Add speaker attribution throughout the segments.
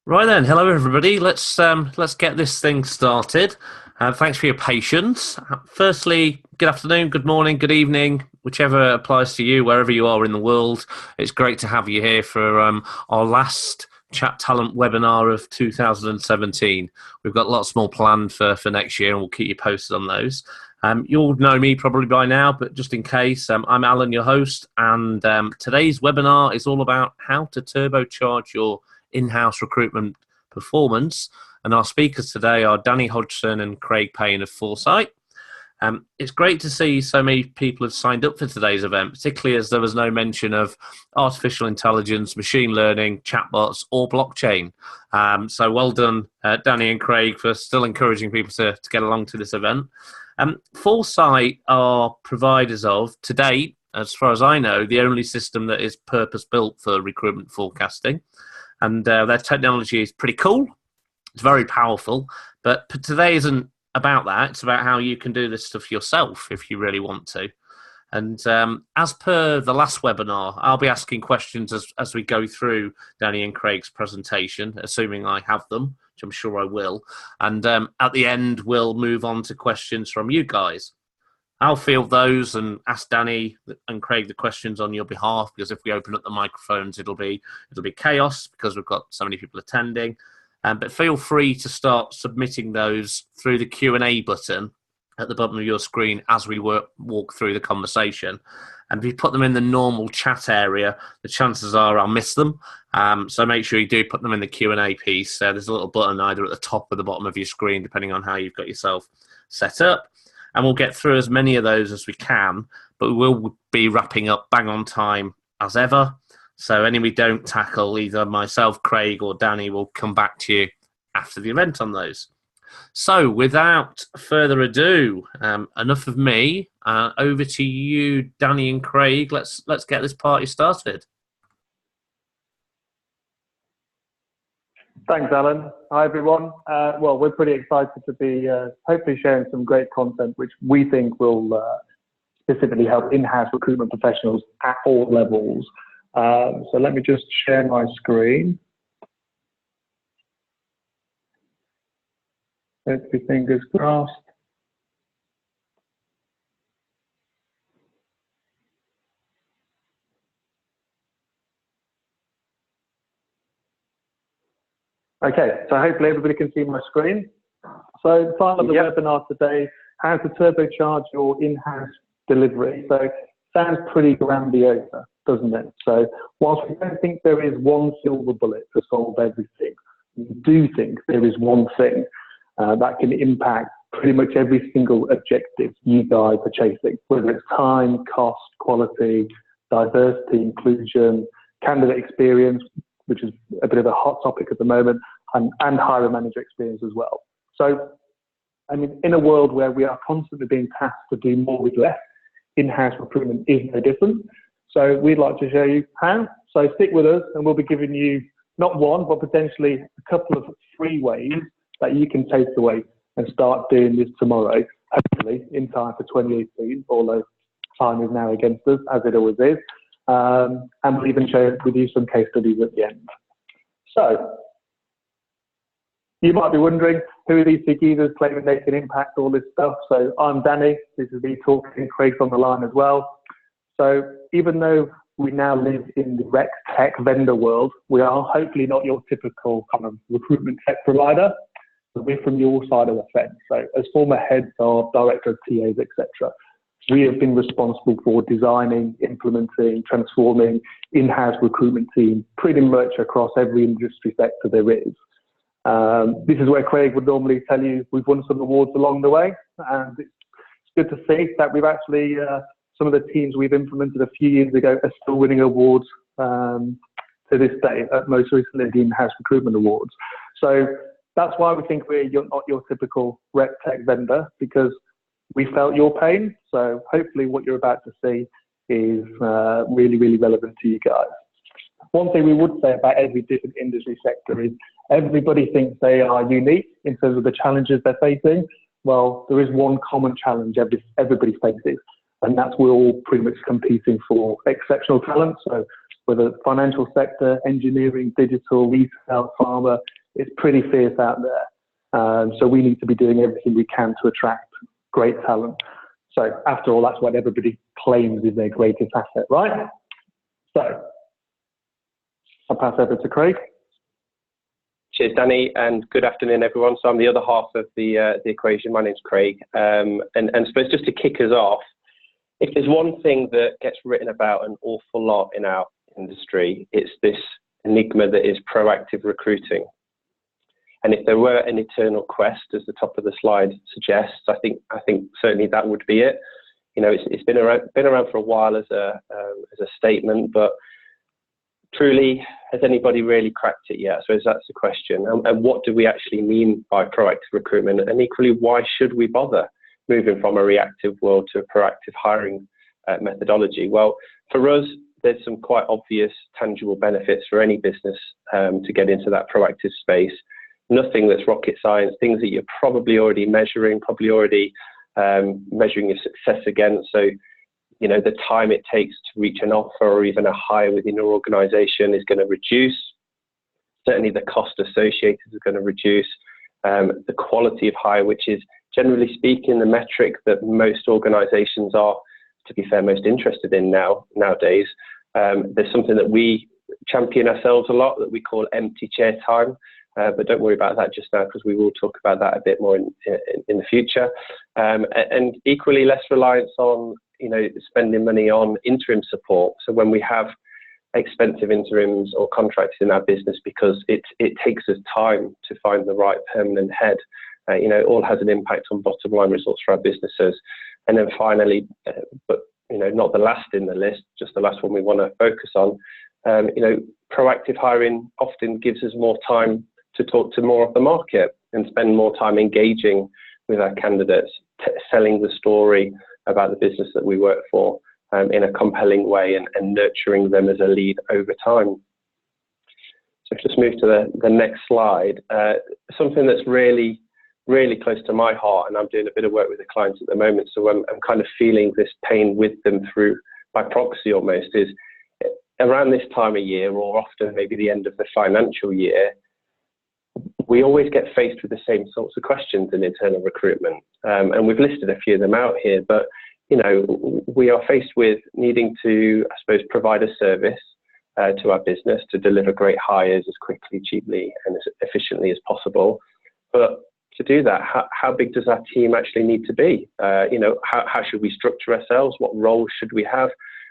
Speaker 1: Right then, hello everybody. Let's get this thing started. Thanks for your patience. Firstly, good afternoon, good morning, good evening, whichever applies to you, wherever you are in the world. It's great to have you here for our last Chat Talent webinar of 2017. We've got lots more planned for next year, and we'll keep you posted on those. You'll know me probably by now, but just in case, I'm Alan, your host, and today's webinar is all about how to turbocharge your in-house recruitment performance. And our speakers today are Danny Hodgson and Kraig Payne of Foresight. It's great to see so many people have signed up for today's event, particularly as there was no mention of artificial intelligence, machine learning, chatbots, or blockchain. So well done, Danny and Kraig, for still encouraging people to get along to this event. Foresight are providers of, to date, as far as I know, the only system that is purpose-built for recruitment forecasting. And their technology is pretty cool. It's very powerful. But today isn't about that. It's about how you can do this stuff yourself if you really want to. And as per the last webinar, I'll be asking questions as we go through Danny and Craig's presentation, assuming I have them, which I'm sure I will. And at the end, we'll move on to questions from you guys. I'll field those and ask Danny and Kraig the questions on your behalf, because if we open up the microphones, it'll be chaos because we've got so many people attending. But feel free to start submitting those through the Q&A button at the bottom of your screen as we walk through the conversation. And if you put them in the normal chat area, the chances are I'll miss them. So make sure you do put them in the Q&A piece. There's a little button either at the top or the bottom of your screen, depending on how you've got yourself set up. And we'll get through as many of those as we can, but we will be wrapping up bang on time as ever. So any we don't tackle, either myself, Kraig, or Danny will come back to you after the event on those. So without further ado, enough of me. Over to you, Danny and Kraig. Let's get this party started.
Speaker 2: Thanks, Alan. Hi, everyone. Well, we're pretty excited to be hopefully sharing some great content, which we think will specifically help in-house recruitment professionals at all levels. So let me just share my screen. Let's be fingers crossed. Okay, so hopefully everybody can see my screen. So the title of the webinar today, how to turbocharge your in-house delivery. So sounds pretty grandiose, doesn't it? So whilst we don't think there is one silver bullet to solve everything, we do think there is one thing that can impact pretty much every single objective you guys are chasing, whether it's time, cost, quality, diversity, inclusion, candidate experience, which is a bit of a hot topic at the moment, and hiring manager experience as well. So, I mean, in a world where we are constantly being tasked to do more with less, in-house recruitment is no different. So we'd like to show you how. So stick with us, and we'll be giving you not one, but potentially a couple of free ways that you can take away and start doing this tomorrow, hopefully in time for 2018, although time is now against us, as it always is. And we'll even share with you some case studies at the end. So, you might be wondering, who are these two geezers claiming they can impact all this stuff? So I'm Danny, this is me talking, Craig's on the line as well. So even though we now live in the rec tech vendor world, we are hopefully not your typical kind of recruitment tech provider, but we're from your side of the fence. So as former heads of director of TAs, etc., we have been responsible for designing, implementing, transforming in-house recruitment teams pretty much across every industry sector there is. This is where Kraig would normally tell you we've won some awards along the way, and it's good to see that we've actually, some of the teams we've implemented a few years ago are still winning awards to this day, most recently the in-house recruitment awards. So that's why we think we're not your typical rec tech vendor, because we felt your pain. So hopefully what you're about to see is really, really relevant to you guys. One thing we would say about every different industry sector is everybody thinks they are unique in terms of the challenges they're facing. Well, there is one common challenge everybody faces, and that's we're all pretty much competing for exceptional talent. So whether it's financial sector, engineering, digital, retail, pharma, it's pretty fierce out there. So we need to be doing everything we can to attract great talent. So after all, that's what everybody claims is their greatest asset, right? So I'll pass over to Kraig.
Speaker 3: Cheers, Danny, and good afternoon, everyone. So I'm the other half of the equation. My name's Kraig, and I suppose just to kick us off, if there's one thing that gets written about an awful lot in our industry, it's this enigma that is proactive recruiting. And if there were an eternal quest, as the top of the slide suggests, I think certainly that would be it. You know, it's been around for a while as a statement, but truly, has anybody really cracked it yet? So that's the question. And what do we actually mean by proactive recruitment? And equally, why should we bother moving from a reactive world to a proactive hiring methodology? Well, for us, there's some quite obvious, tangible benefits for any business to get into that proactive space. Nothing that's rocket science, things that you're probably already measuring, measuring your success against. So, you know, the time it takes to reach an offer or even a hire within your organization is going to reduce. Certainly the cost associated is going to reduce. The quality of hire, which is generally speaking the metric that most organizations are, to be fair, most interested in nowadays. There's something that we champion ourselves a lot that we call empty chair time. But don't worry about that just now, because we will talk about that a bit more in the future. And equally less reliance on, you know, spending money on interim support. So when we have expensive interims or contracts in our business, because it takes us time to find the right permanent head, you know, it all has an impact on bottom line results for our businesses. And then finally, but, you know, not the last in the list, just the last one we want to focus on, you know, proactive hiring often gives us more time to talk to more of the market and spend more time engaging with our candidates, selling the story about the business that we work for in a compelling way and nurturing them as a lead over time. So just move to the next slide. Something that's really, really close to my heart, and I'm doing a bit of work with the clients at the moment, so I'm kind of feeling this pain with them through by proxy almost, is around this time of year, or often maybe the end of the financial year, we always get faced with the same sorts of questions in internal recruitment. And we've listed a few of them out here, but, you know, we are faced with needing to, I suppose, provide a service to our business to deliver great hires as quickly, cheaply, and as efficiently as possible. But to do that, how big does our team actually need to be? You know, how should we structure ourselves? What roles should we have?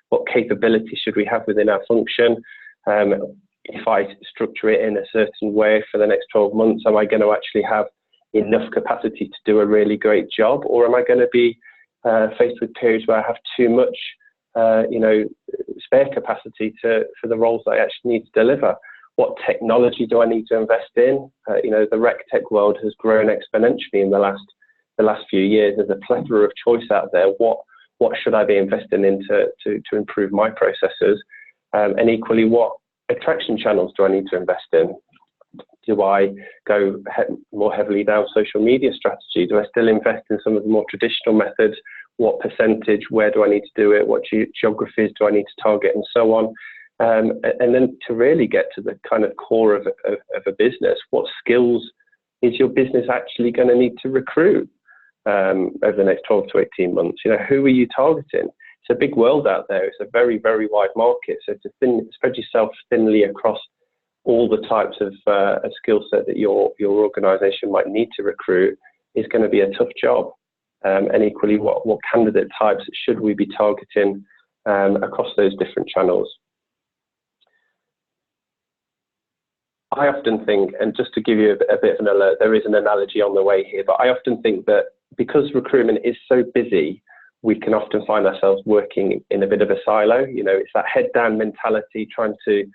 Speaker 3: What capabilities should we have within our function? If I structure it in a certain way for the next 12 months, am I going to actually have enough capacity to do a really great job? Or am I going to be faced with periods where I have too much, you know, spare capacity for the roles that I actually need to deliver? What technology do I need to invest in? You know, the rec tech world has grown exponentially in the last few years. There's a plethora of choice out there. What should I be investing in to improve my processes? And equally, what attraction channels do I need to invest in? Do I go more heavily down social media strategy? Do I still invest in some of the more traditional methods? What percentage? Where do I need to do it? What geographies do I need to target, and so on? And then to really get to the kind of core of a business, what skills is your business actually going to need to recruit over the next 12 to 18 months? You know, who are you targeting? It's a big world out there. It's a very, very wide market. So to spread yourself thinly across all the types of skill set that your organization might need to recruit is going to be a tough job. And equally, what candidate types should we be targeting across those different channels? I often think, and just to give you a bit of an alert, there is an analogy on the way here, but I often think that because recruitment is so busy, we can often find ourselves working in a bit of a silo. You know, it's that head down mentality, trying to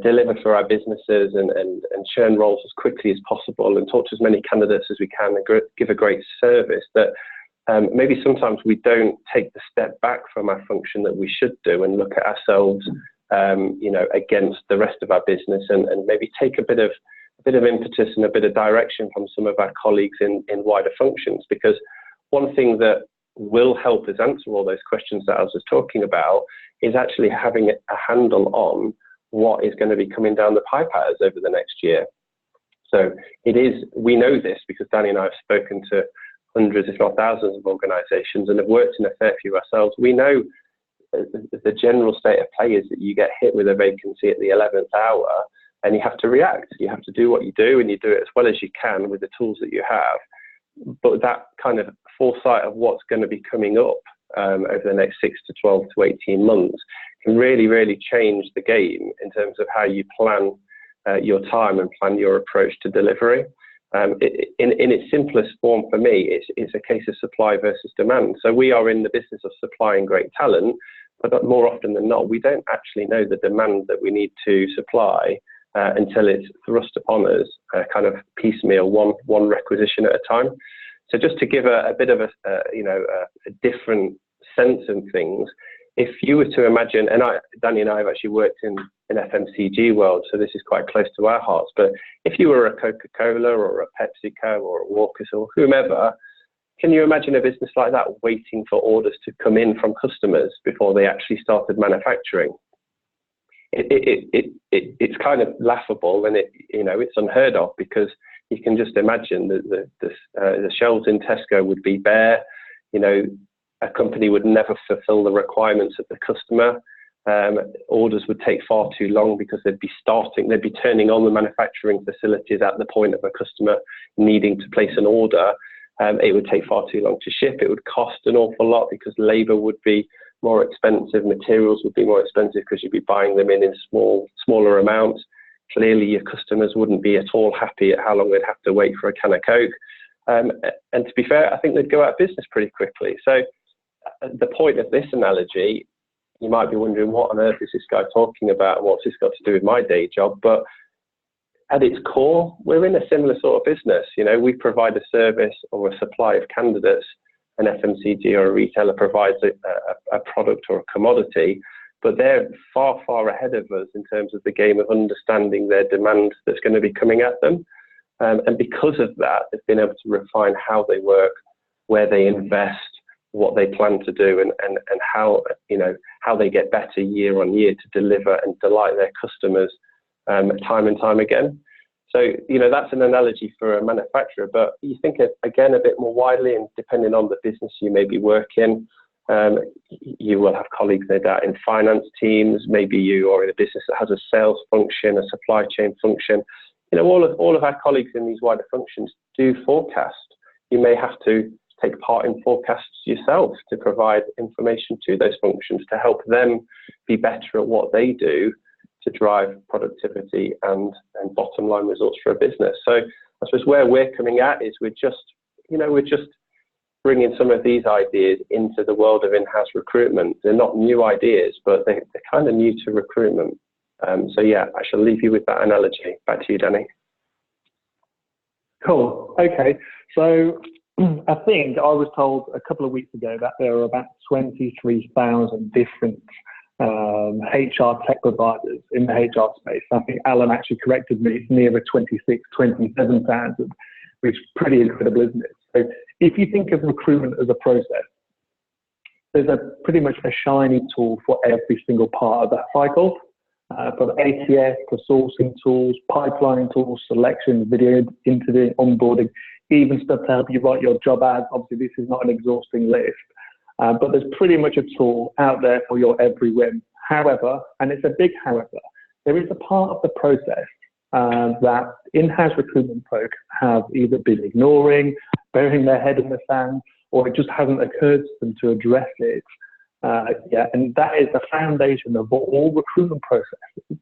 Speaker 3: deliver for our businesses and churn roles as quickly as possible and talk to as many candidates as we can and give a great service, that maybe sometimes we don't take the step back from our function that we should do and look at ourselves, you know, against the rest of our business and maybe take a bit of impetus and a bit of direction from some of our colleagues in wider functions. Because one thing that will help us answer all those questions that I was just talking about is actually having a handle on what is going to be coming down the pipe at us over the next year. So we know this because Danny and I have spoken to hundreds, if not thousands of organisations and have worked in a fair few ourselves. We know the general state of play is that you get hit with a vacancy at the 11th hour and you have to react. You have to do what you do, and you do it as well as you can with the tools that you have. But that kind of foresight of what's going to be coming up over the next 6 to 12 to 18 months can really, really change the game in terms of how you plan your time and plan your approach to delivery. In its simplest form for me, it's a case of supply versus demand. So we are in the business of supplying great talent, but more often than not, we don't actually know the demand that we need to supply until it's thrust upon us, kind of piecemeal, one requisition at a time. So just to give a bit of a different sense of things, if you were to imagine, and Danny and I have actually worked in FMCG world, so this is quite close to our hearts, but if you were a Coca-Cola or a PepsiCo or a Walker's or whomever, can you imagine a business like that waiting for orders to come in from customers before they actually started manufacturing? It's kind of laughable, and it's unheard of, because you can just imagine that the shelves in Tesco would be bare. A company would never fulfill the requirements of the customer. Orders would take far too long because they'd be turning on the manufacturing facilities at the point of a customer needing to place an order. It would take far too long to ship. It would cost an awful lot because labour would be more expensive, materials would be more expensive because you'd be buying them in smaller amounts. Clearly, your customers wouldn't be at all happy at how long they'd have to wait for a can of Coke. And to be fair, I think they'd go out of business pretty quickly. So the point of this analogy, you might be wondering, what on earth is this guy talking about, and what's this got to do with my day job? But at its core, we're in a similar sort of business. We provide a service or a supply of candidates. An FMCG or a retailer provides a product or a commodity, but they're far, far ahead of us in terms of the game of understanding their demand that's going to be coming at them. And because of that, they've been able to refine how they work, where they invest, what they plan to do, and how they get better year on year to deliver and delight their customers time and time again. So that's an analogy for a manufacturer, but you think again a bit more widely, and depending on the business you may be working, you will have colleagues no doubt in finance teams. Maybe you are in a business that has a sales function, a supply chain function. All of our colleagues in these wider functions do forecast. You may have to take part in forecasts yourself to provide information to those functions to help them be better at what they do to drive productivity and bottom line results for a business. So I suppose where we're coming at is we're just bringing some of these ideas into the world of in-house recruitment. They're not new ideas, but they're kind of new to recruitment. So yeah, I shall leave you with that analogy. Back to you, Danny.
Speaker 2: Cool. Okay. So I think I was told a couple of weeks ago that there are about 23,000 different HR tech providers in the HR space. I think Alan actually corrected me. It's nearer 27,000, which is pretty incredible, isn't it? So if you think of recruitment as a process, there's pretty much a shiny tool for every single part of that cycle. From ATS to sourcing tools, pipeline tools, selection, video, interviewing, onboarding, even stuff to help you write your job ads. Obviously, this is not an exhausting list. But there's pretty much a tool out there for your every whim. However, and it's a big however, there is a part of the process that in-house recruitment folk have either been ignoring, burying their head in the sand, or it just hasn't occurred to them to address it. And that is the foundation of all recruitment processes,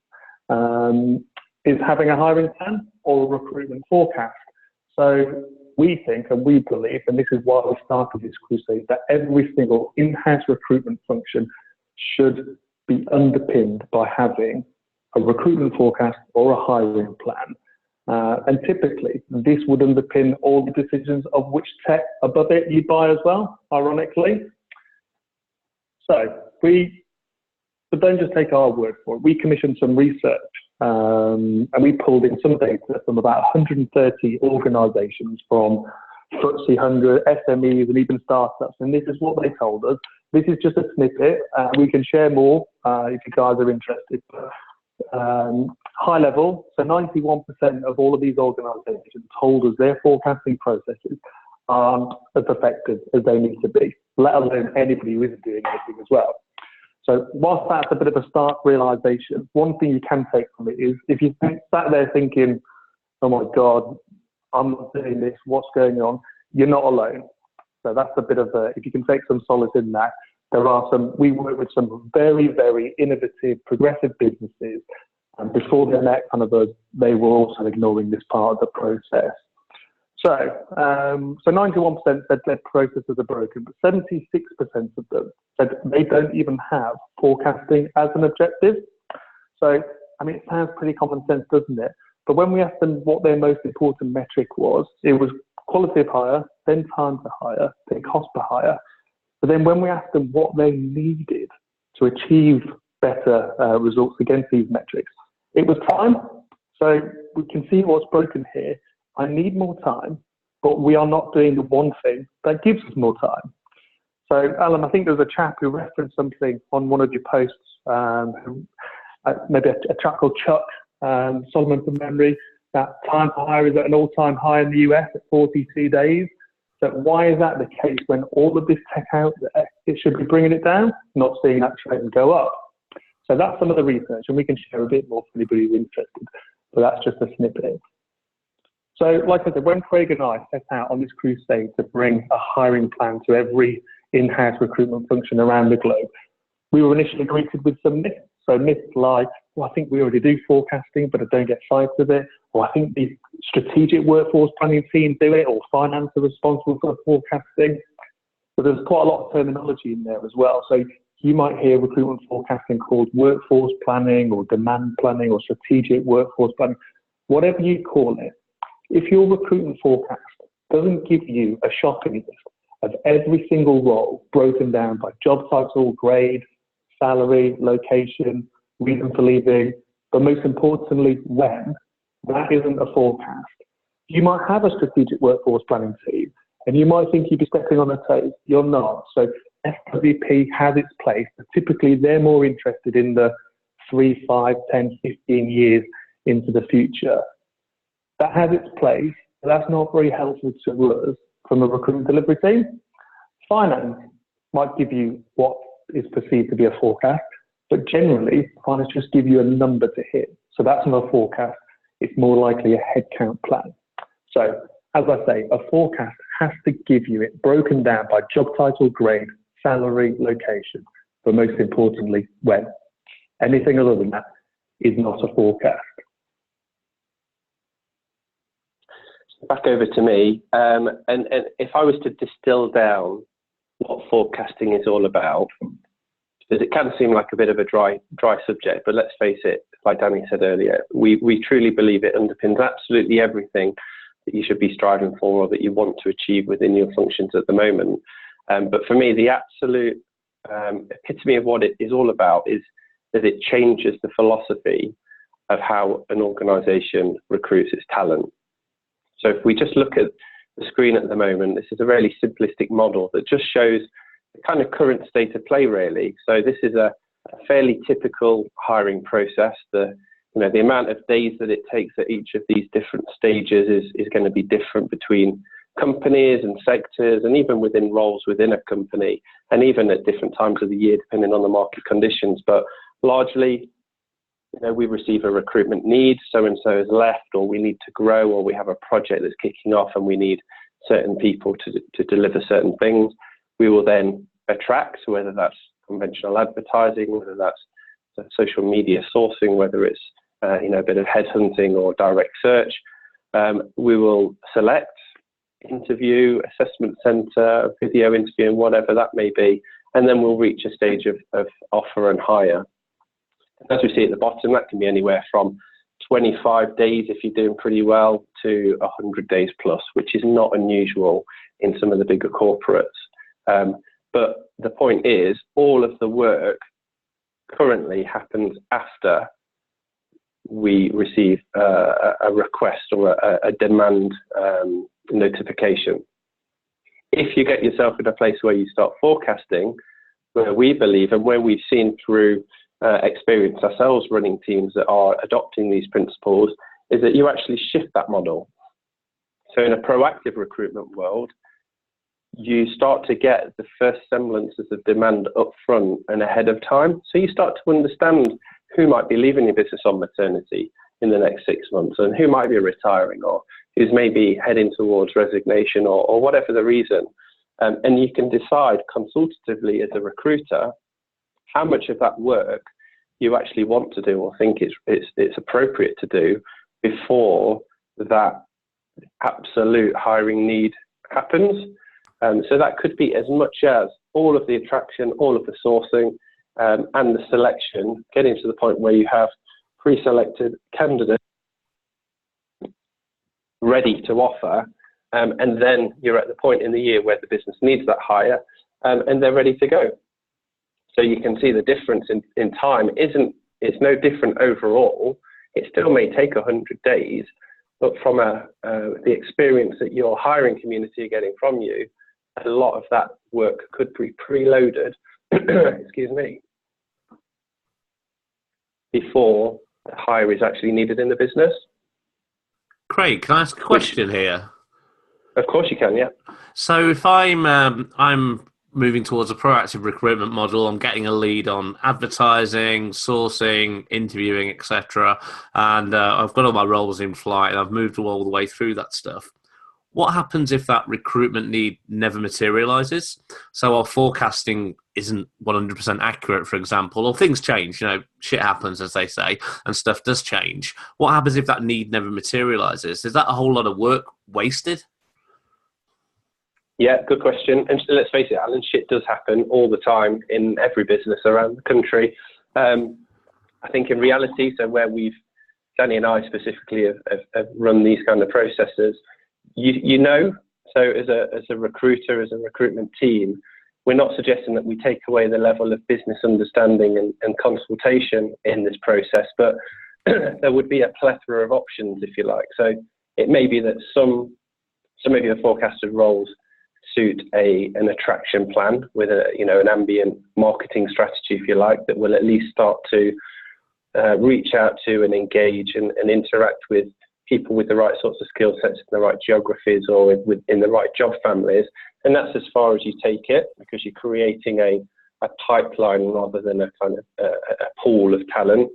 Speaker 2: is having a hiring plan or a recruitment forecast. So we think and we believe, and this is why we started this crusade, that every single in-house recruitment function should be underpinned by having a recruitment forecast or a hiring plan. And typically, this would underpin all the decisions of which tech above it you buy as well, ironically. So but don't just take our word for it. We commissioned some research and we pulled in some data from about 130 organizations from FTSE 100, SMEs, and even startups. And this is what they told us. this is just a snippet. We can share more if you guys are interested. High level, so 91% of all of these organisations told us their forecasting processes aren't as effective as they need to be, let alone anybody who isn't doing anything as well. So whilst that's a bit of a stark realisation, one thing you can take from it is if you sat there thinking, oh my God, I'm not doing this, what's going on? You're not alone. So that's a bit of a, if you can take some solace in that, we work with some very, very innovative, progressive businesses. And before they met kind of us, they were also ignoring this part of the process. So 91% said their processes are broken, but 76% of them said they don't even have forecasting as an objective. So, I mean, it sounds pretty common sense, doesn't it? But when we asked them what their most important metric was, it was quality of hire, then time to hire, then cost per hire. But then when we asked them what they needed to achieve better results against these metrics, it was time. So we can see what's broken here. I need more time, but we are not doing the one thing that gives us more time. So, Alan, I think there was a chap who referenced something on one of your posts, maybe a chap called Chuck Solomon from memory, that time to hire is at an all-time high in the US at 42 days. So why is that the case when all of this tech out there, it should be bringing it down, not seeing that trend go up? So that's some of the research, and we can share a bit more for anybody who's interested, but that's just a snippet. So like I said, when Kraig and I set out on this crusade to bring a hiring plan to every in-house recruitment function around the globe, we were initially greeted with some myths. So myths like, well, I think we already do forecasting, but I don't get sight of it. Or I think the strategic workforce planning team do it, or finance are responsible for forecasting. But there's quite a lot of terminology in there as well. So you might hear recruitment forecasting called workforce planning or demand planning or strategic workforce planning, whatever you call it. If your recruitment forecast doesn't give you a shopping list of every single role broken down by job title, grade, salary, location, reason for leaving, but most importantly, when, that isn't a forecast. You might have a strategic workforce planning team, and you might think you'd be stepping on a toes. You're not. So SWP has its place, but typically they're more interested in the 3, 5, 10, 15 years into the future. That has its place, but that's not very helpful to us from a recruitment delivery team. Finance might give you what is perceived to be a forecast, but generally, finance just give you a number to hit. So that's not a forecast. It's more likely a headcount plan. So, as I say, a forecast has to give you it broken down by job title, grade, salary, location, but most importantly, when. Anything other than that is not a forecast.
Speaker 3: Back over to me, and if I was to distill down what forecasting is all about, because it can seem like a bit of a dry subject, but let's face it, like Danny said earlier, we truly believe it underpins absolutely everything that you should be striving for or that you want to achieve within your functions at the moment. But for me, the absolute epitome of what it is all about is that it changes the philosophy of how an organisation recruits its talent. So if we just look at the screen at the moment, this is a really simplistic model that just shows the kind of current state of play, really. So this is a fairly typical hiring process. The amount of days that it takes at each of these different stages is going to be different between companies and sectors, and even within roles within a company, and even at different times of the year, depending on the market conditions. But largely, we receive a recruitment need, so-and-so has left, or we need to grow, or we have a project that's kicking off and we need certain people to deliver certain things. We will then attract, whether that's conventional advertising, whether that's social media sourcing, whether it's a bit of headhunting or direct search. We will select, interview, assessment centre, video interview, whatever that may be, and then we'll reach a stage of offer and hire. As we see at the bottom, that can be anywhere from 25 days if you're doing pretty well to 100 days plus, which is not unusual in some of the bigger corporates. But the point is, all of the work currently happens after we receive a request or a demand notification. If you get yourself in a place where you start forecasting, where we believe and where we've seen through experience ourselves running teams that are adopting these principles is that you actually shift that model. So in a proactive recruitment world, you start to get the first semblances of demand up front and ahead of time. So you start to understand who might be leaving your business on maternity in the next 6 months and who might be retiring or who's maybe heading towards resignation or whatever the reason. And you can decide consultatively as a recruiter how much of that work you actually want to do or think it's appropriate to do before that absolute hiring need happens. So that could be as much as all of the attraction, all of the sourcing, and the selection, getting to the point where you have pre-selected candidates ready to offer, and then you're at the point in the year where the business needs that hire, and they're ready to go. So you can see the difference in time it's no different overall. It still may take 100 days, but from the experience that your hiring community are getting from you, a lot of that work could be preloaded, excuse me, before the hire is actually needed in the business.
Speaker 1: Craig, can I ask a question here?
Speaker 3: Of course you can, yeah.
Speaker 1: So if I'm moving towards a proactive recruitment model, I'm getting a lead on advertising, sourcing, interviewing, etc., and I've got all my roles in flight, and I've moved all the way through that stuff. What happens if that recruitment need never materializes? So our forecasting isn't 100% accurate, for example, or things change, shit happens, as they say, and stuff does change. What happens if that need never materializes? Is that a whole lot of work wasted?
Speaker 3: Yeah, good question. And let's face it, Alan, shit does happen all the time in every business around the country. I think in reality, so where Danny and I specifically have run these kind of processes, so as a recruiter, as a recruitment team, we're not suggesting that we take away the level of business understanding and consultation in this process, but there would be a plethora of options, if you like. So it may be that some of your forecasted roles suit an attraction plan with an ambient marketing strategy, if you like, that will at least start to reach out to and engage and interact with people with the right sorts of skill sets in the right geographies or in the right job families. And that's as far as you take it, because you're creating a pipeline rather than a kind of a pool of talent.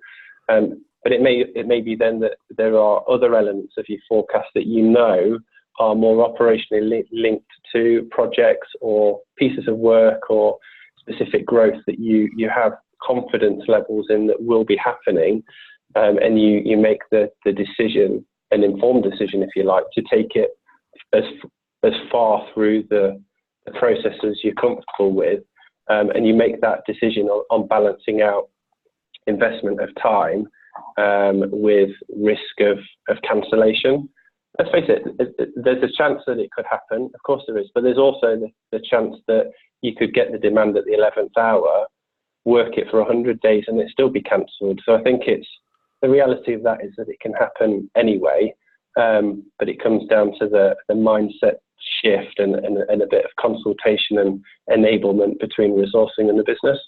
Speaker 3: But it may be then that there are other elements of your forecast that are more operationally linked to projects or pieces of work or specific growth that you have confidence levels in that will be happening, and you make the decision, an informed decision, if you like, to take it as far through the process as you're comfortable with, and you make that decision on balancing out investment of time with risk of cancellation. Let's face it, there's a chance that it could happen. Of course there is, but there's also the chance that you could get the demand at the 11th hour, work it for 100 days, and it still be cancelled. So I think the reality of that is that it can happen anyway, but it comes down to the mindset shift and a bit of consultation and enablement between resourcing and the business.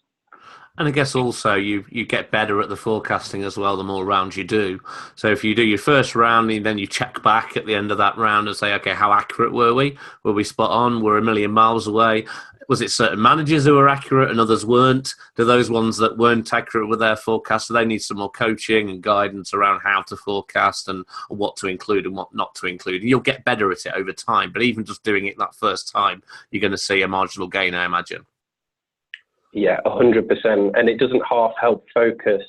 Speaker 1: And I guess also you get better at the forecasting as well the more rounds you do. So if you do your first round and then you check back at the end of that round and say, okay, how accurate were we? Were we spot on? Were a million miles away? Was it certain managers who were accurate and others weren't? Do those ones that weren't accurate with their forecast, do they need some more coaching and guidance around how to forecast and what to include and what not to include? And you'll get better at it over time. But even just doing it that first time, you're going to see a marginal gain, I imagine.
Speaker 3: Yeah, 100%. And it doesn't half help focus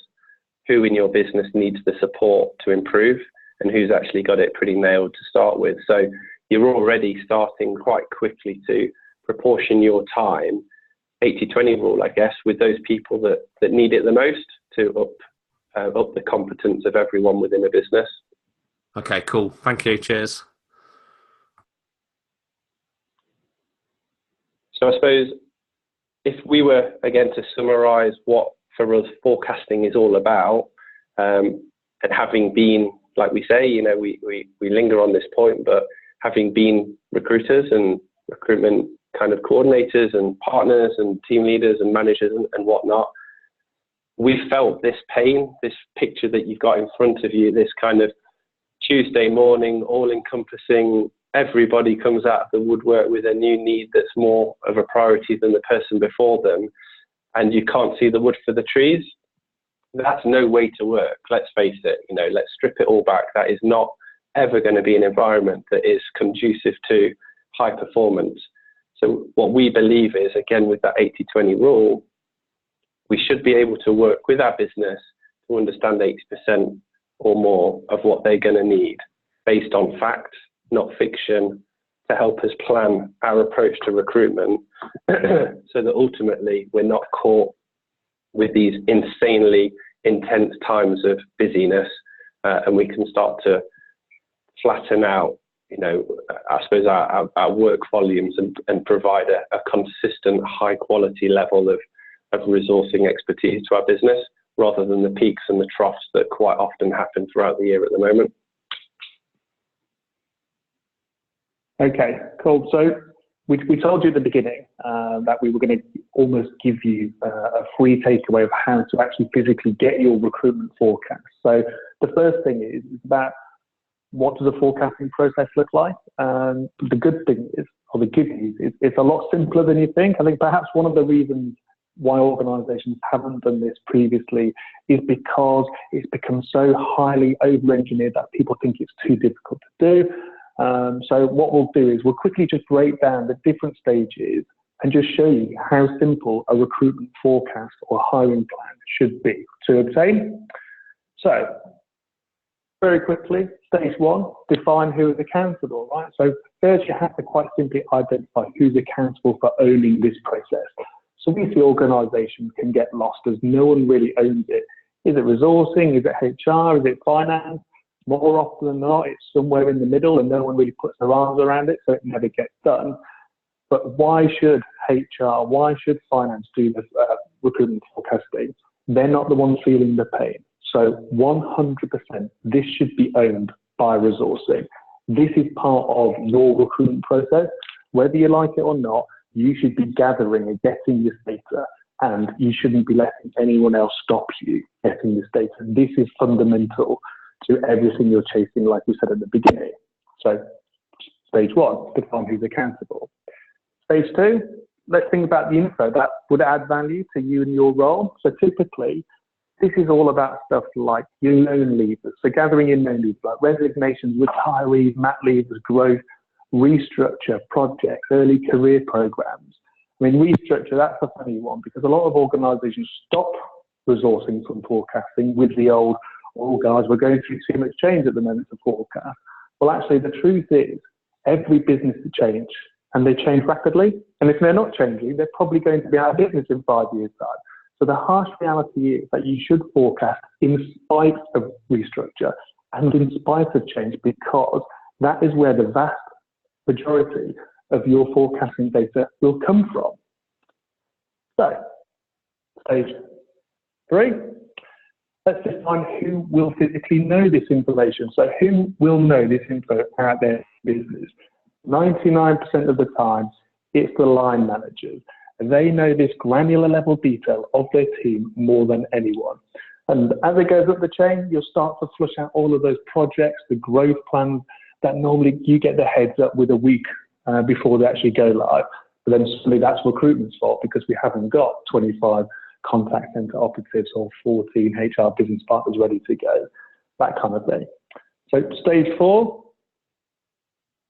Speaker 3: who in your business needs the support to improve and who's actually got it pretty nailed to start with. So you're already starting quite quickly to proportion your time, 80-20 rule, I guess, with those people that need it the most to up the competence of everyone within a business.
Speaker 1: Okay, cool. Thank you. Cheers.
Speaker 3: So I suppose if we were, again, to summarize what for us forecasting is all about, and having been, like we say, we linger on this point, but having been recruiters and recruitment kind of coordinators and partners and team leaders and managers and whatnot, we felt this pain, this picture that you've got in front of you, this kind of Tuesday morning, all-encompassing, everybody comes out of the woodwork with a new need that's more of a priority than the person before them, and you can't see the wood for the trees. That's no way to work. Let's face it, let's strip it all back. That is not ever going to be an environment that is conducive to high performance. So what we believe is, again, with that 80-20 rule, we should be able to work with our business to understand 80% or more of what they're going to need based on fact, not fiction, to help us plan our approach to recruitment so that ultimately we're not caught with these insanely intense times of busyness, and we can start to flatten out, I suppose our work volumes and provide a consistent high quality level of resourcing expertise to our business, rather than the peaks and the troughs that quite often happen throughout the year at the moment.
Speaker 2: Okay, cool. So we told you at the beginning that we were going to almost give you a free takeaway of how to actually physically get your recruitment forecast. So the first thing is about what does a forecasting process look like? The good thing is, or the good news is, it's a lot simpler than you think. I think perhaps one of the reasons why organizations haven't done this previously is because it's become so highly over-engineered that people think it's too difficult to do. So what we'll do is we'll quickly just break down the different stages and just show you how simple a recruitment forecast or hiring plan should be to obtain. So very quickly, stage one, define who is accountable, right? So first you have to quite simply identify who's accountable for owning this process. So we see organizations can get lost as no one really owns it. Is it resourcing? Is it HR? Is it finance? More often than not, it's somewhere in the middle and no one really puts their arms around it, so it never gets done. But why should HR, why should finance do this recruitment forecasting? They're not the ones feeling the pain. So 100%, this should be owned by resourcing. This is part of your recruitment process. Whether you like it or not, you should be gathering and getting this data, and you shouldn't be letting anyone else stop you getting this data. This is fundamental to everything you're chasing, like we said at the beginning. So stage one, define who's accountable. Stage two, let's think about the info that would add value to you and your role. So typically, this is all about stuff like your known leavers. So gathering your known leavers, like resignations, retirees, mat leavers, growth, restructure, projects, early career programs. I mean, restructure, that's a funny one because a lot of organizations stop resourcing from forecasting with the old, oh guys, we're going through too much change at the moment to forecast. Well, actually, the truth is every business is change, and they change rapidly. And if they're not changing, they're probably going to be out of business in 5 years' time. So the harsh reality is that you should forecast in spite of restructure and in spite of change, because that is where the vast majority of your forecasting data will come from. So, stage three, let's define who will physically know this information. So who will know this info out their business? 99% of the time, it's the line managers. They know this granular level detail of their team more than anyone. And as it goes up the chain, you'll start to flush out all of those projects, the growth plans that normally you get the heads up with a week before they actually go live. But then suddenly that's recruitment's fault because we haven't got 25 contact center operatives or 14 HR business partners ready to go, that kind of thing. So stage four,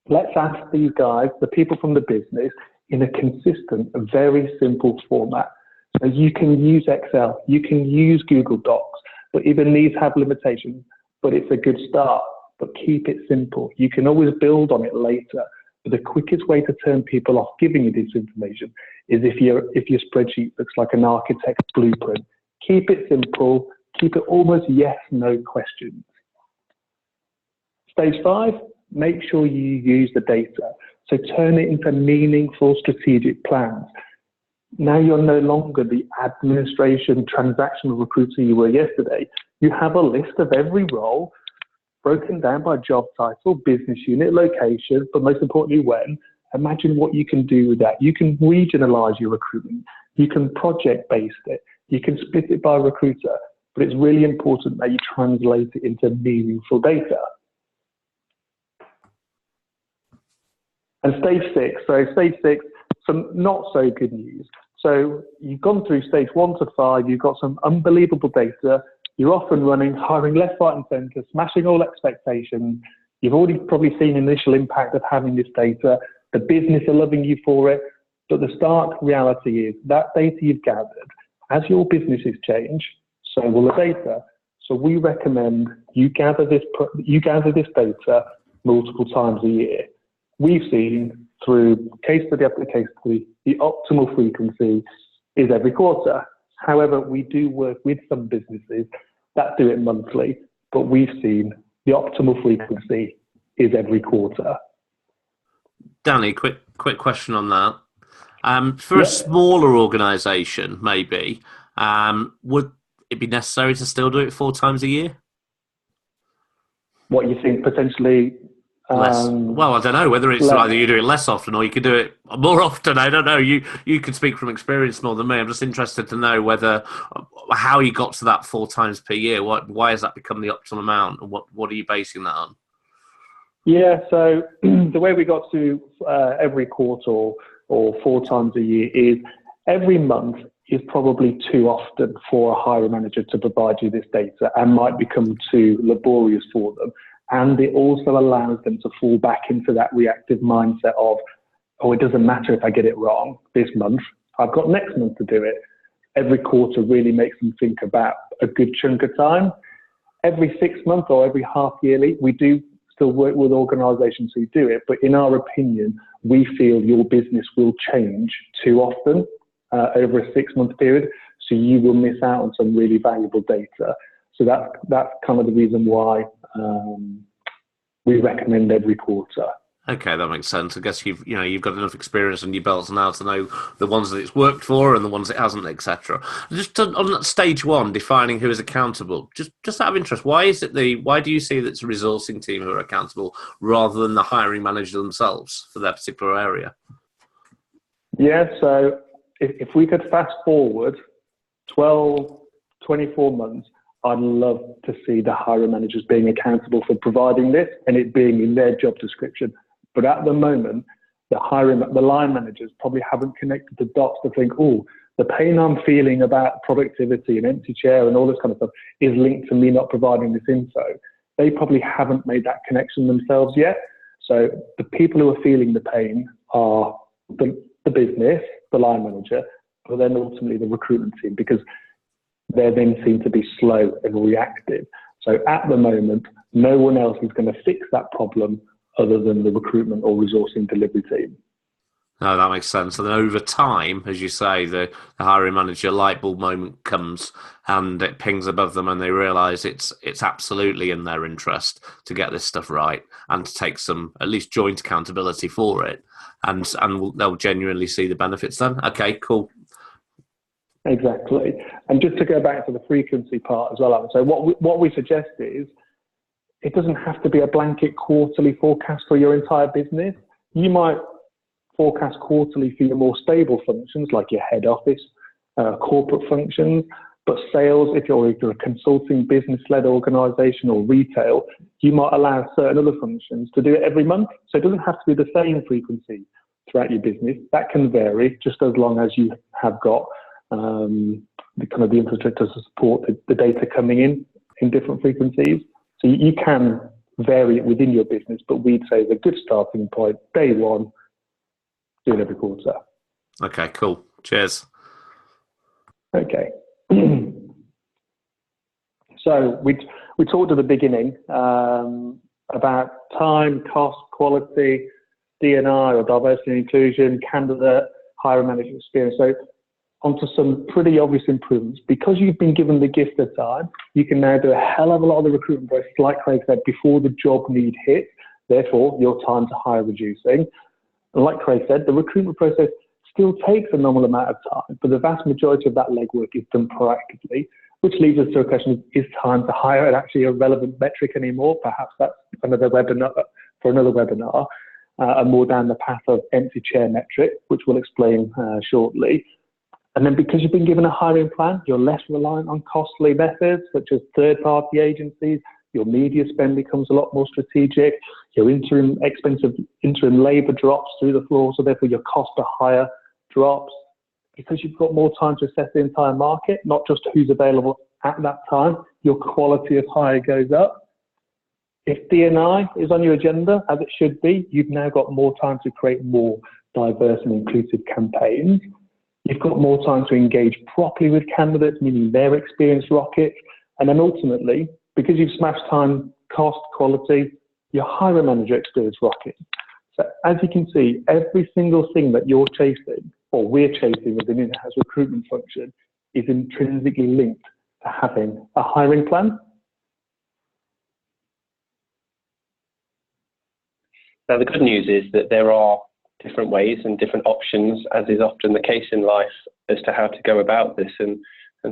Speaker 2: let's ask these guys, the people from the business, in a consistent, very simple format. So you can use Excel, you can use Google Docs, but even these have limitations, but it's a good start. But keep it simple. You can always build on it later. But the quickest way to turn people off giving you this information is if your spreadsheet looks like an architect's blueprint. Keep it simple. Keep it almost yes, no questions. Stage five, make sure you use the data. So turn it into meaningful strategic plans. Now you're no longer the administration transactional recruiter you were yesterday. You have a list of every role broken down by job title, business unit, location, but most importantly when, imagine what you can do with that. You can regionalize your recruitment. You can project-base it. You can split it by recruiter. But it's really important that you translate it into meaningful data. And stage 6. So stage 6, some not so good news. So you've gone through stage 1 to 5. You've got some unbelievable data. You're off and running, hiring left, right, and centre, smashing all expectations. You've already probably seen initial impact of having this data. The business are loving you for it. But the stark reality is that data you've gathered, as your businesses change, so will the data. So we recommend you gather this data multiple times a year. We've seen through case study after case study, the optimal frequency is every quarter. However, we do work with some businesses that do it monthly, but we've seen the optimal frequency is every quarter.
Speaker 1: Danny, quick question on that. For a smaller organisation, maybe, would it be necessary to still do it 4 times a year?
Speaker 2: What you think potentially?
Speaker 1: Less. Well, I don't know whether it's either you do it less often or you could do it more often. I don't know. You could speak from experience more than me. I'm just interested to know how you got to that 4 times per year. Why has that become the optimal amount, and what are you basing that on?
Speaker 2: Yeah, so the way we got to every quarter or 4 times a year is every month is probably too often for a hiring manager to provide you this data and might become too laborious for them. And it also allows them to fall back into that reactive mindset of, oh, it doesn't matter if I get it wrong this month. I've got next month to do it. Every quarter really makes them think about a good chunk of time. Every 6 months or every half yearly, we do still work with organisations who do it. But in our opinion, we feel your business will change too often over a 6-month period. So you will miss out on some really valuable data. So that's kind of the reason why we recommend every quarter.
Speaker 1: Okay, that makes sense. I guess you've got enough experience on your belts now to know the ones that it's worked for and the ones it hasn't, etc. Just on that stage 1, defining who is accountable. Just out of interest, why do you see that it's a resourcing team who are accountable rather than the hiring manager themselves for their particular area?
Speaker 2: Yeah, so if we could fast forward 12, 24 months, I'd love to see the hiring managers being accountable for providing this and it being in their job description. But at the moment, the line managers probably haven't connected the dots to think, oh, the pain I'm feeling about productivity and empty chair and all this kind of stuff is linked to me not providing this info. They probably haven't made that connection themselves yet. So the people who are feeling the pain are the business, the line manager, but then ultimately the recruitment team, because they then seem to be slow and reactive. So at the moment, no one else is going to fix that problem other than the recruitment or resourcing delivery team.
Speaker 1: No, that makes sense. And then over time, as you say, the hiring manager light bulb moment comes and it pings above them and they realise it's absolutely in their interest to get this stuff right and to take some at least joint accountability for it. And they'll genuinely see the benefits then. Okay, cool.
Speaker 2: Exactly. And just to go back to the frequency part as well, Alan, so what we suggest is it doesn't have to be a blanket quarterly forecast for your entire business. You might forecast quarterly for your more stable functions like your head office, corporate functions, but sales, if you're a consulting business-led organisation or retail, you might allow certain other functions to do it every month. So it doesn't have to be the same frequency throughout your business. That can vary just as long as you have got the infrastructure to support the data coming in different frequencies. So you can vary it within your business, but we'd say the good starting point, day 1, do it every quarter.
Speaker 1: Okay, cool. Cheers.
Speaker 2: Okay. So we talked at the beginning about time, cost, quality, D&I or diversity and inclusion, candidate, hiring manager experience. So onto some pretty obvious improvements. Because you've been given the gift of time, you can now do a hell of a lot of the recruitment process, like Kraig said, before the job need hits. Therefore, your time to hire reducing. And like Kraig said, the recruitment process still takes a normal amount of time, but the vast majority of that legwork is done proactively, which leads us to a question, is time to hire actually a relevant metric anymore? Perhaps that's another webinar for another webinar. are more down the path of empty chair metric, which we'll explain shortly. And then because you've been given a hiring plan, you're less reliant on costly methods such as third-party agencies. Your media spend becomes a lot more strategic. Your expensive interim labour drops through the floor, so therefore your cost per hire drops. Because you've got more time to assess the entire market, not just who's available at that time, your quality of hire goes up. If D&I is on your agenda, as it should be, you've now got more time to create more diverse and inclusive campaigns. You've got more time to engage properly with candidates, meaning their experience rockets. And then ultimately, because you've smashed time, cost, quality, your hiring manager experience rockets. So as you can see, every single thing that you're chasing, or we're chasing with an in-house recruitment function, is intrinsically linked to having a hiring plan.
Speaker 3: Now, the good news is that there are different ways and different options, as is often the case in life, as to how to go about this. And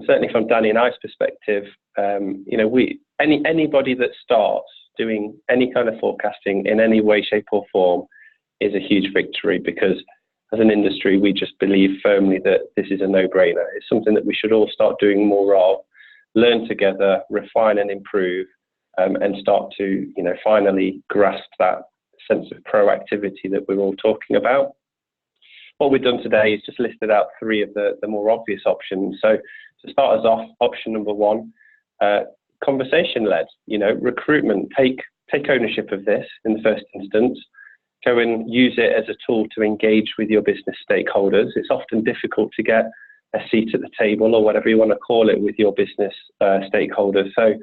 Speaker 3: certainly from Danny and I's perspective, anybody that starts doing any kind of forecasting in any way, shape or form is a huge victory, because as an industry, we just believe firmly that this is a no-brainer. It's something that we should all start doing more of, learn together, refine and improve, and start to, finally grasp that sense of proactivity that we're all talking about. What we've done today is just listed out three of the more obvious options. So to start us off, option number one, conversation-led, recruitment. Take ownership of this in the first instance. Go and use it as a tool to engage with your business stakeholders. It's often difficult to get a seat at the table, or whatever you want to call it, with your business stakeholders. So,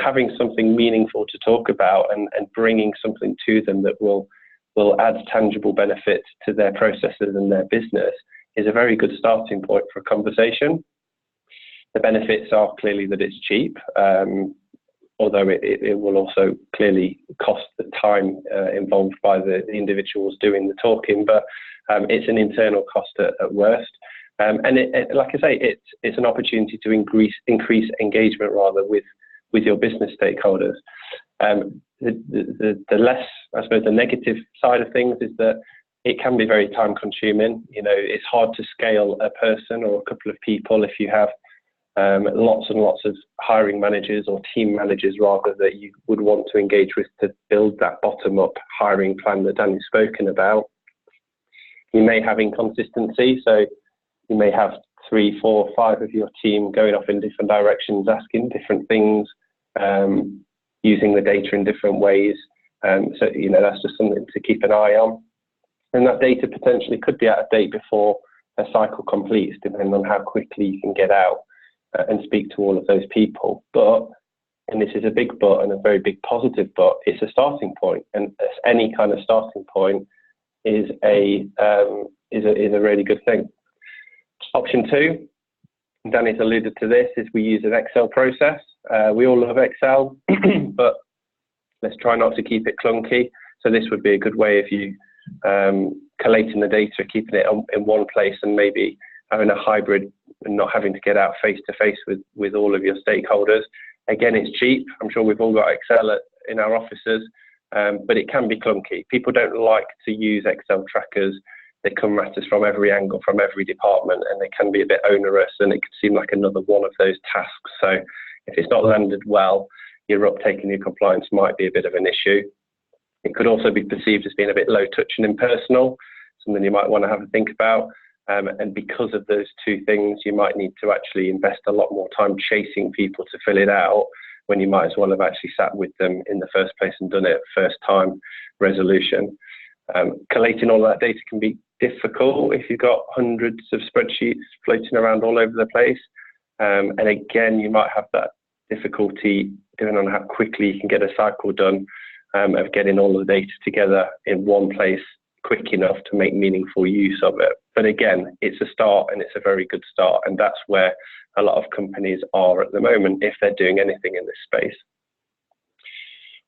Speaker 3: having something meaningful to talk about and bringing something to them that will add tangible benefits to their processes and their business is a very good starting point for a conversation. The benefits are clearly that it's cheap, although it will also clearly cost the time involved by the individuals doing the talking, but it's an internal cost at worst. And like I say, it's an opportunity to increase engagement rather with your business stakeholders. The less, I suppose, the negative side of things is that it can be very time consuming. It's hard to scale a person or a couple of people if you have lots and lots of hiring managers or team managers rather that you would want to engage with to build that bottom-up hiring plan that Danny's spoken about. You may have inconsistency, so you may have 3, 4, 5 of your team going off in different directions, asking different things, using the data in different ways. So, that's just something to keep an eye on. And that data potentially could be out of date before a cycle completes, depending on how quickly you can get out and speak to all of those people. But, and this is a big but and a very big positive but, it's a starting point. And any kind of starting point is a really good thing. Option 2, Danny's alluded to this, is we use an Excel process. We all love Excel, but let's try not to keep it clunky. So this would be a good way of you collating the data, keeping it in one place, and maybe having a hybrid and not having to get out face to face with all of your stakeholders. Again, it's cheap. I'm sure we've all got Excel in our offices, but it can be clunky. People don't like to use Excel trackers. They come at us from every angle, from every department, and they can be a bit onerous, and it could seem like another one of those tasks. So if it's not landed well, your uptake and your compliance might be a bit of an issue. It could also be perceived as being a bit low touch and impersonal, something you might want to have a think about. And because of those two things, you might need to actually invest a lot more time chasing people to fill it out, when you might as well have actually sat with them in the first place and done it first time resolution. Collating all that data can be difficult if you've got hundreds of spreadsheets floating around all over the place. And again, you might have that difficulty depending on how quickly you can get a cycle done, of getting all the data together in one place quick enough to make meaningful use of it. But again, it's a start, and it's a very good start. And that's where a lot of companies are at the moment, if they're doing anything in this space.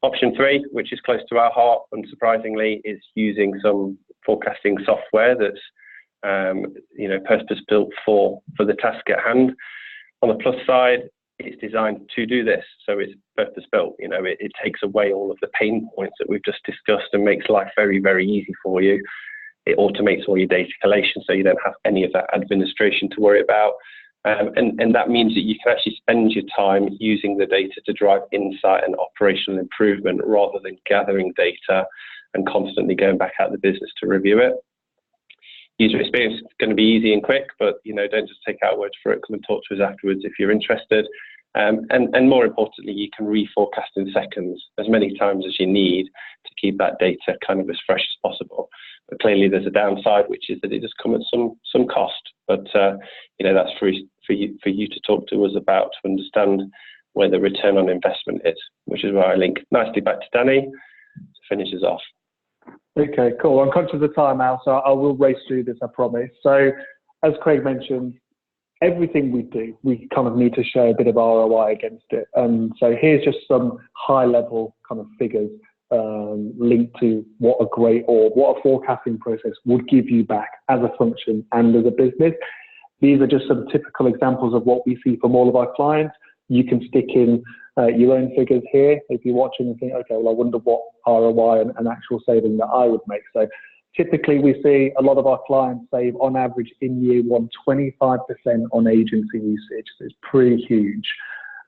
Speaker 3: Option 3, which is close to our heart, unsurprisingly, is using some forecasting software that's purpose-built for the task at hand. On the plus side, it's designed to do this. So it's purpose built. You know, it takes away all of the pain points that we've just discussed and makes life very, very easy for you. It automates all your data collation, so you don't have any of that administration to worry about. And that means that you can actually spend your time using the data to drive insight and operational improvement rather than gathering data and constantly going back out of the business to review it. User experience is going to be easy and quick, but don't just take our word for it. Come and talk to us afterwards if you're interested. And more importantly, you can reforecast in seconds as many times as you need to keep that data kind of as fresh as possible. But clearly, there's a downside, which is that it does come at some cost. But that's for you to talk to us about to understand where the return on investment is, which is where I link nicely back to Danny to finish us off.
Speaker 2: Okay, cool. I'm conscious of time now, so I will race through this, I promise. So, as Kraig mentioned, everything we do, we kind of need to show a bit of ROI against it. So here's just some high-level kind of figures linked to what a forecasting process would give you back as a function and as a business. These are just some typical examples of what we see from all of our clients. You can stick in your own figures here if you're watching and think, okay, well, I wonder what ROI and actual saving that I would make. So typically we see a lot of our clients save on average in year one 25% on agency usage. So it's pretty huge.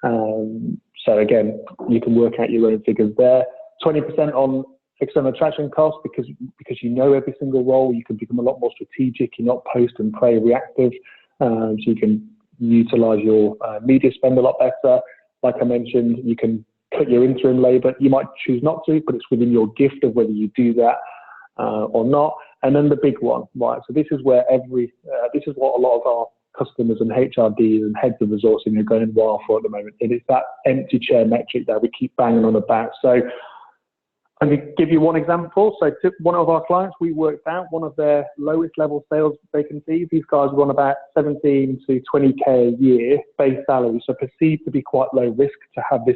Speaker 2: So again, you can work out your own figures there. 20% on external attraction costs because you know every single role. You can become a lot more strategic. You're not post and pray reactive. So you can utilize your media spend a lot better. Like I mentioned, you can cut your interim labor. You might choose not to, but it's within your gift of whether you do that or not. And then the big one, right? So this is where this is what a lot of our customers and HRDs and heads of resourcing are going wild for at the moment. It is that empty chair metric that we keep banging on about. So I'm going to give you one example. So one of our clients, we worked out one of their lowest level sales vacancies. These guys run about 17 to 20K a year base salary, so perceived to be quite low risk to have this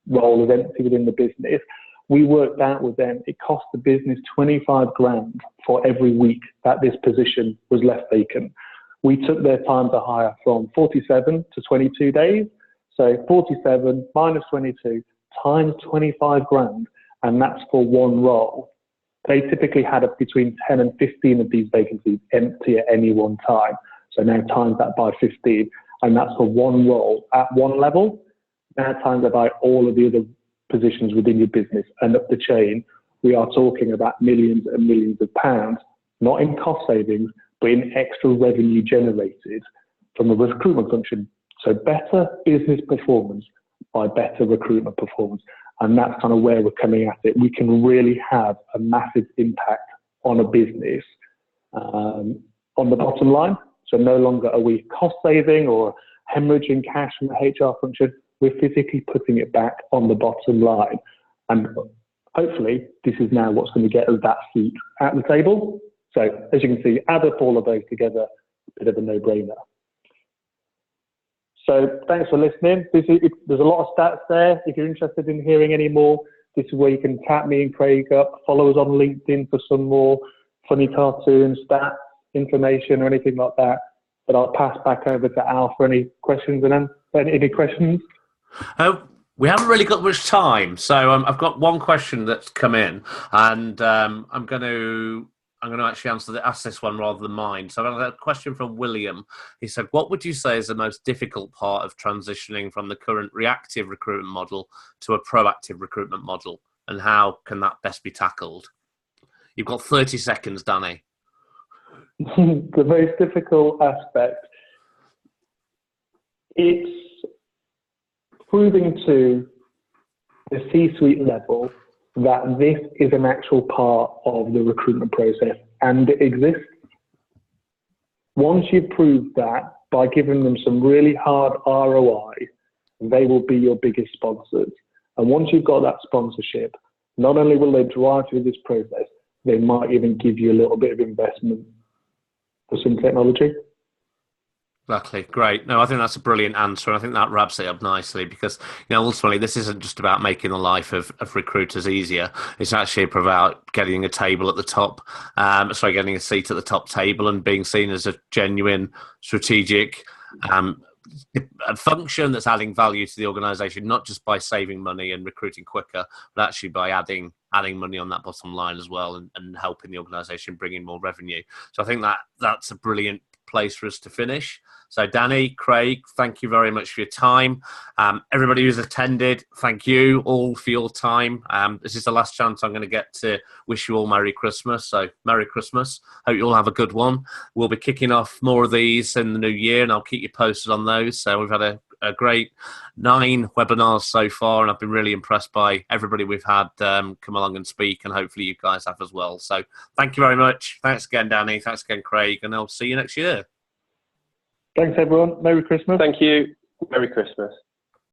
Speaker 2: role as empty within the business. We worked out with them, it cost the business 25 grand for every week that this position was left vacant. We took their time to hire from 47 to 22 days. So 47 minus 22 times 25 grand. And that's for one role. They typically had between 10 and 15 of these vacancies empty at any one time. So now times that by 15, and that's for one role at one level. Now times that by all of the other positions within your business and up the chain, we are talking about millions and millions of pounds, not in cost savings, but in extra revenue generated from a recruitment function. So better business performance by better recruitment performance. And that's kind of where we're coming at it. We can really have a massive impact on a business on the bottom line. So no longer are we cost saving or hemorrhaging cash from the HR function. We're physically putting it back on the bottom line. And hopefully this is now what's going to get us that seat at the table. So as you can see, add up all of those together, a bit of a no-brainer. So thanks for listening. There's a lot of stats there. If you're interested in hearing any more, this is where you can tap me and Kraig up. Follow us on LinkedIn for some more funny cartoons, stats, information, or anything like that. But I'll pass back over to Al for any questions. And any questions?
Speaker 1: We haven't really got much time, so I've got one question that's come in, and I'm going to actually ask this one rather than mine. So I've got a question from William. He said, what would you say is the most difficult part of transitioning from the current reactive recruitment model to a proactive recruitment model? And how can that best be tackled? You've got 30 seconds, Danny.
Speaker 2: The most difficult aspect, it's proving to the C-suite level that this is an actual part of the recruitment process and it exists. Once you've proved that by giving them some really hard ROI, they will be your biggest sponsors. And once you've got that sponsorship, not only will they drive through this process, they might even give you a little bit of investment for some technology.
Speaker 1: Exactly. Great. No, I think that's a brilliant answer. I think that wraps it up nicely because, ultimately this isn't just about making the life of recruiters easier. It's actually about getting a table at the top, getting a seat at the top table and being seen as a genuine, strategic, a function that's adding value to the organisation, not just by saving money and recruiting quicker, but actually by adding money on that bottom line as well, and helping the organisation bring in more revenue. So I think that's a brilliant place for us to finish. So Danny, Kraig, thank you very much for your time. Everybody who's attended, thank you all for your time. This is the last chance I'm going to get to wish you all Merry Christmas. So Merry Christmas. Hope you all have a good one. We'll be kicking off more of these in the new year, and I'll keep you posted on those. So we've had a great 9 webinars so far, and I've been really impressed by everybody we've had come along and speak, and hopefully you guys have as well. So thank you very much. Thanks again, Danny. Thanks again, Kraig, and I'll see you next year.
Speaker 2: Thanks, everyone. Merry Christmas.
Speaker 3: Thank you. Merry Christmas.